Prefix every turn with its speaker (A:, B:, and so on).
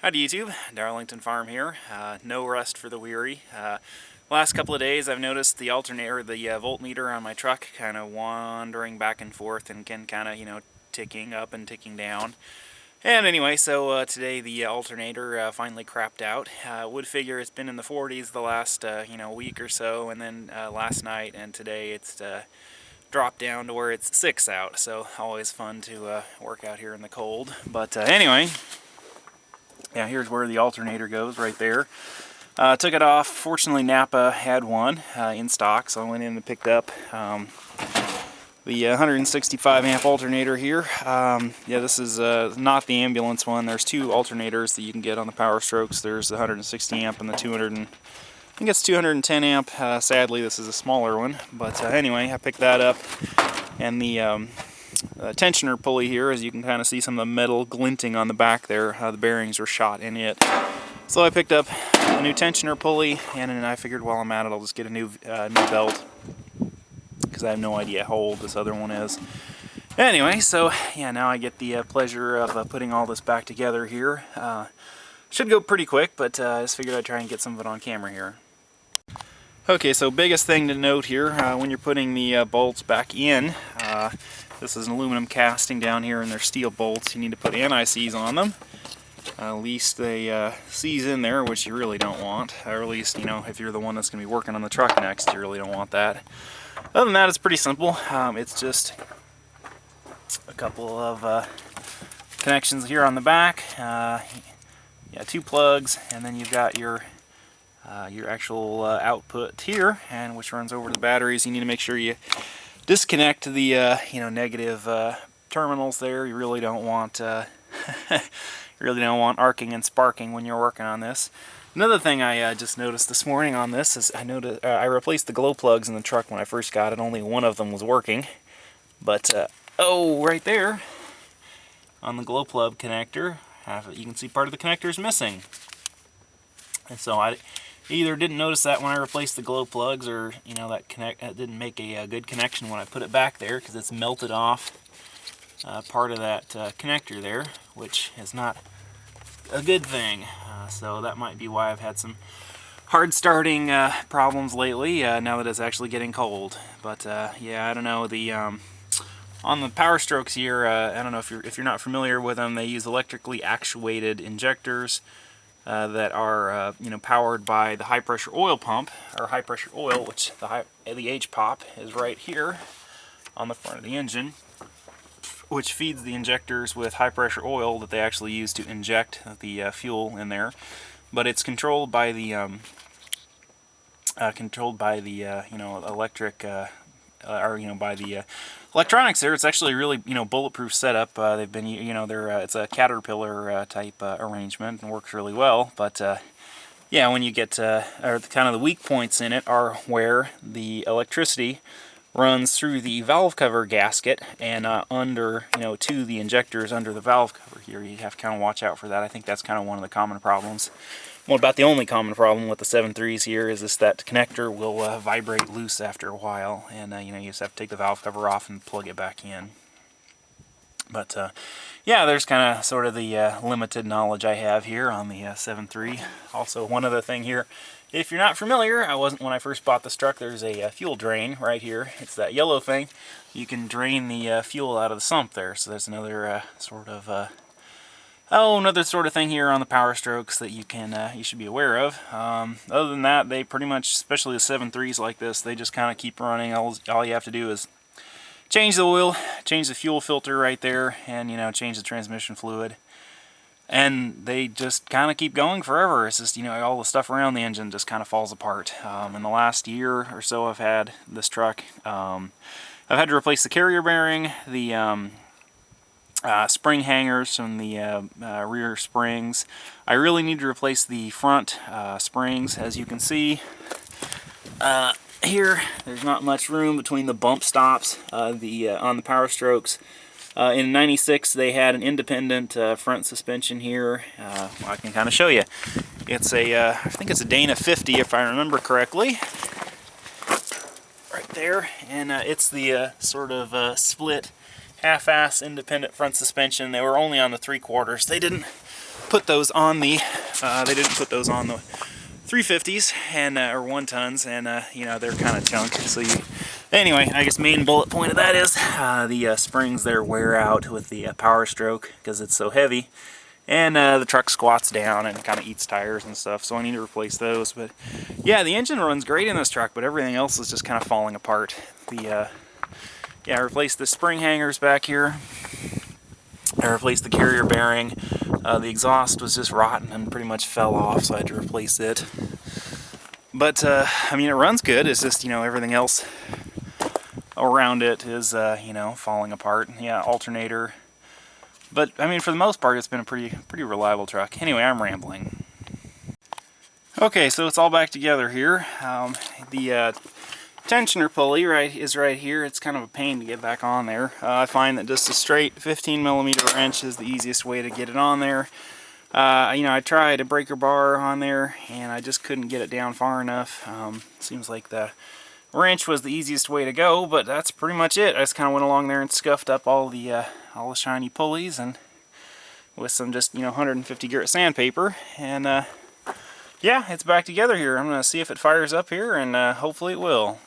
A: Howdy YouTube, Darlington Farm here. No rest for the weary. Last couple of days I've noticed the alternator, the voltmeter on my truck kind of wandering back and forth and can kind of, ticking up and ticking down. And anyway, so today the alternator finally crapped out. Would figure it's been in the 40s the last, week or so, and then last night and today it's dropped down to where it's 6 out. So always fun to work out here in the cold. But anyway, yeah, here's where the alternator goes, right there. Took it off. Fortunately, Napa had one in stock, so I went in and picked up the 165 amp alternator here. Yeah, this is not the ambulance one. There's two alternators that you can get on the Powerstrokes. There's the 160 amp and the 200. I think it's 210 amp. Sadly, this is a smaller one, but anyway, I picked that up, and the tensioner pulley here, as you can kind of see some of the metal glinting on the back there. The bearings were shot in it. So I picked up a new tensioner pulley, and then I figured while I'm at it I'll just get a new belt, because I have no idea how old this other one is. Anyway, so yeah, now I get the pleasure of putting all this back together here. Should go pretty quick, but I just figured I'd try and get some of it on camera here. Okay, so biggest thing to note here when you're putting the bolts back in, this is an aluminum casting down here, and they're steel bolts. You need to put anti-seize on them. At least they seize in there, which you really don't want. Or at least, if you're the one that's going to be working on the truck next, you really don't want that. Other than that, it's pretty simple. It's just a couple of connections here on the back. Yeah, two plugs, and then you've got your actual output here, and which runs over to the batteries. You need to make sure you disconnect the negative terminals there. You really don't want arcing and sparking when you're working on this. Another thing I just noticed this morning on this is I replaced the glow plugs in the truck when I first got it. Only one of them was working, but right there on the glow plug connector, you can see part of the connector is missing. And so I either didn't notice that when I replaced the glow plugs, or that didn't make a good connection when I put it back there, because it's melted off part of that connector there, which is not a good thing. So that might be why I've had some hard starting problems lately, now that it's actually getting cold. But yeah, I don't know, the on the Powerstrokes here, I don't know if you're not familiar with them. They use electrically actuated injectors that are powered by the high pressure oil pump, or high pressure oil, which the H-pop is right here on the front of the engine, which feeds the injectors with high pressure oil that they actually use to inject the fuel in there. But it's controlled by the electric by the electronics there. It's actually a really bulletproof setup. They've been it's a Caterpillar type arrangement, and works really well. But yeah, when you get or kind of the weak points in it are where the electricity runs through the valve cover gasket and under to the injectors under the valve cover here. You have to kind of watch out for that. I think that's kind of one of the common problems. Well, about the only common problem with the 7.3s here is that connector will vibrate loose after a while, and you just have to take the valve cover off and plug it back in. But yeah, there's kind of sort of the limited knowledge I have here on the 7.3. Also, one other thing here, if you're not familiar, when I first bought this truck, there's a fuel drain right here. It's that yellow thing. You can drain the fuel out of the sump there. So there's another another sort of thing here on the Powerstrokes that you should be aware of. Other than that, they pretty much, especially the 7.3s like this, they just kind of keep running. All you have to do is change the oil, change the fuel filter right there, and change the transmission fluid, and they just kind of keep going forever. It's just all the stuff around the engine just kind of falls apart. In the last year or so I've had this truck, I've had to replace the carrier bearing, the spring hangers from the rear springs. I really need to replace the front springs. As you can see here, there's not much room between the bump stops on the Powerstrokes. In '96 they had an independent front suspension here. I can kind of show you. It's I think it's a Dana 50 if I remember correctly. Right there, and it's the sort of split half-ass independent front suspension. They were only on the 3/4. They didn't put those on the, they didn't put those on the 350s and or 1 tons, and you know, they're kind of junk. So anyway, I guess main bullet point of that is the springs there wear out with the Powerstroke because it's so heavy, and the truck squats down and kind of eats tires and stuff. So I need to replace those. But yeah, the engine runs great in this truck, but everything else is just kind of falling apart. The yeah, I replaced the spring hangers back here. I replaced the carrier bearing. The exhaust was just rotten and pretty much fell off, so I had to replace it. But I mean, it runs good. It's just, you know, everything else around it is you know, falling apart. Yeah, alternator. But I mean, for the most part, it's been a pretty reliable truck. Anyway, I'm rambling. Okay, so it's all back together here. The tensioner pulley is right here. It's kind of a pain to get back on there. I find that just a straight 15mm wrench is the easiest way to get it on there. You know, I tried a breaker bar on there and I just couldn't get it down far enough. Seems like the wrench was the easiest way to go, but that's pretty much it. I just kind of went along there and scuffed up all the shiny pulleys and with some just, you know, 150 grit sandpaper, and yeah, it's back together here. I'm gonna see if it fires up here, and hopefully it will.